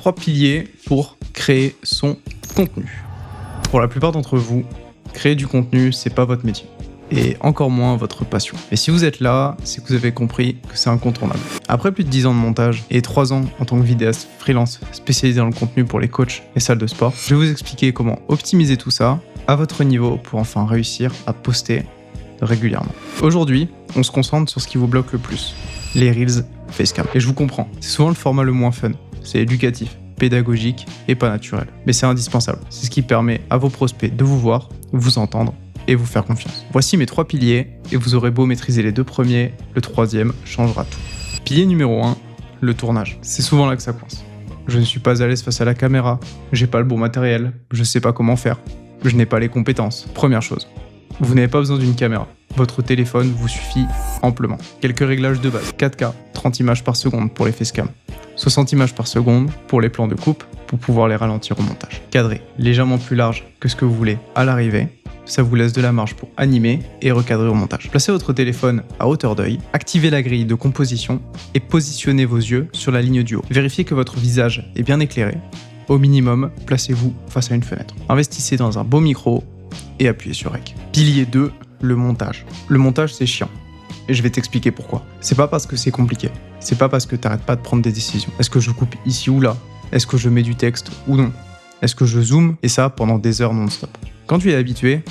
3 piliers pour créer son contenu. Pour la plupart d'entre vous, créer du contenu, c'est pas votre métier. Et encore moins votre passion. Et si vous êtes là, c'est que vous avez compris que c'est incontournable. Après plus de 10 ans de montage et 3 ans en tant que vidéaste freelance spécialisé dans le contenu pour les coachs et salles de sport, je vais vous expliquer comment optimiser tout ça à votre niveau pour enfin réussir à poster régulièrement. Aujourd'hui, on se concentre sur ce qui vous bloque le plus, les Reels Facecam. Et je vous comprends, c'est souvent le format le moins fun, c'est éducatif, pédagogique et pas naturel. Mais c'est indispensable, c'est ce qui permet à vos prospects de vous voir, vous entendre et vous faire confiance. Voici mes 3 piliers et vous aurez beau maîtriser les 2 premiers, le 3e changera tout. Pilier numéro 1, le tournage. C'est souvent là que ça coince. Je ne suis pas à l'aise face à la caméra, j'ai pas le bon matériel, je sais pas comment faire, je n'ai pas les compétences. Première chose, vous n'avez pas besoin d'une caméra. Votre téléphone vous suffit amplement. Quelques réglages de base, 4K, 30 images par seconde pour les facecam, 60 images par seconde pour les plans de coupe pour pouvoir les ralentir au montage. Cadré, légèrement plus large que ce que vous voulez à l'arrivée, ça vous laisse de la marge pour animer et recadrer au montage. Placez votre téléphone à hauteur d'œil, activez la grille de composition et positionnez vos yeux sur la ligne du haut. Vérifiez que votre visage est bien éclairé. Au minimum, placez-vous face à une fenêtre. Investissez dans un beau micro et appuyez sur REC. Pilier 2, le montage. Le montage, c'est chiant. Et je vais t'expliquer pourquoi. C'est pas parce que c'est compliqué. C'est pas parce que t'arrêtes pas de prendre des décisions. Est-ce que je coupe ici ou là? Est-ce que je mets du texte ou non? Est-ce que je zoome? Et ça pendant des heures non-stop. Quand tu es habitué,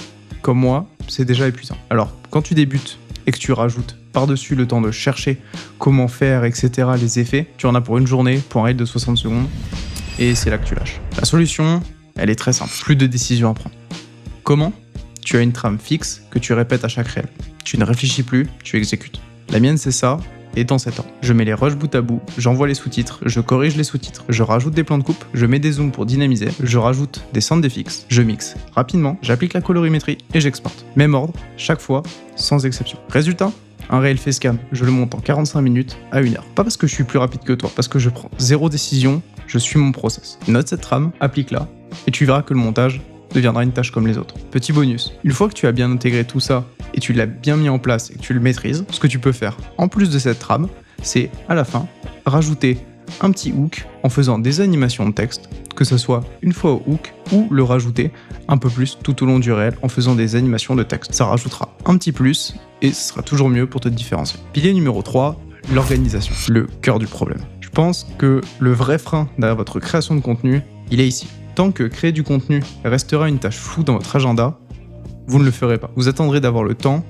comme moi, c'est déjà épuisant. Alors, quand tu débutes et que tu rajoutes par-dessus le temps de chercher comment faire, etc., les effets, tu en as pour une journée, pour un reel de 60 secondes, et c'est là que tu lâches. La solution, elle est très simple. Plus de décisions à prendre. Comment? Tu as une trame fixe que tu répètes à chaque reel. Tu ne réfléchis plus, tu exécutes. La mienne, c'est ça, et dans cet ordre. Je mets les rushs bout à bout, j'envoie les sous-titres, je corrige les sous-titres, je rajoute des plans de coupe, je mets des zooms pour dynamiser, je rajoute des sound effects, je mixe. Rapidement, j'applique la colorimétrie et j'exporte. Même ordre, chaque fois, sans exception. Résultat? Un reel facecam, je le monte en 45 minutes à 1 heure. Pas parce que je suis plus rapide que toi, parce que je prends 0 décision, je suis mon process. Note cette trame, applique-la, et tu verras que le montage deviendra une tâche comme les autres. Petit bonus, une fois que tu as bien intégré tout ça et tu l'as bien mis en place et que tu le maîtrises, ce que tu peux faire en plus de cette trame, c'est à la fin rajouter un petit hook en faisant des animations de texte, que ce soit une fois au hook ou le rajouter un peu plus tout au long du réel en faisant des animations de texte. Ça rajoutera un petit plus et ce sera toujours mieux pour te différencier. Pilier numéro 3, l'organisation, le cœur du problème. Je pense que le vrai frein derrière votre création de contenu, il est ici. Tant que créer du contenu restera une tâche floue dans votre agenda, vous ne le ferez pas. Vous attendrez d'avoir le temps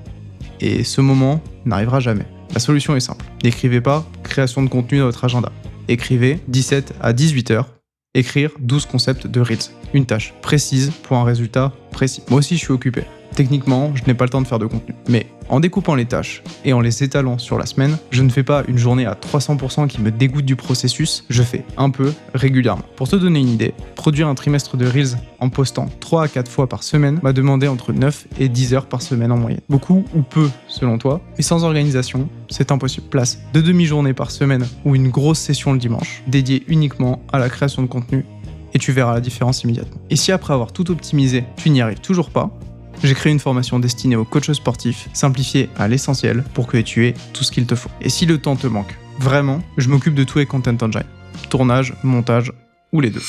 et ce moment n'arrivera jamais. La solution est simple. N'écrivez pas création de contenu dans votre agenda. Écrivez 17 à 18 heures, écrire 12 concepts de Reels. Une tâche précise pour un résultat précis. Moi aussi, je suis occupé. Techniquement, je n'ai pas le temps de faire de contenu. Mais en découpant les tâches et en les étalant sur la semaine, je ne fais pas une journée à 300% qui me dégoûte du processus, je fais un peu régulièrement. Pour te donner une idée, produire un trimestre de Reels en postant 3 à 4 fois par semaine m'a demandé entre 9 et 10 heures par semaine en moyenne. Beaucoup ou peu selon toi, mais sans organisation, c'est impossible. Place 2 demi-journées par semaine ou une grosse session le dimanche, dédiée uniquement à la création de contenu, et tu verras la différence immédiatement. Et si après avoir tout optimisé, tu n'y arrives toujours pas, j'ai créé une formation destinée aux coachs sportifs, simplifiée à l'essentiel pour que tu aies tout ce qu'il te faut. Et si le temps te manque, vraiment, je m'occupe de tout avec Content Engine. Tournage, montage ou les deux.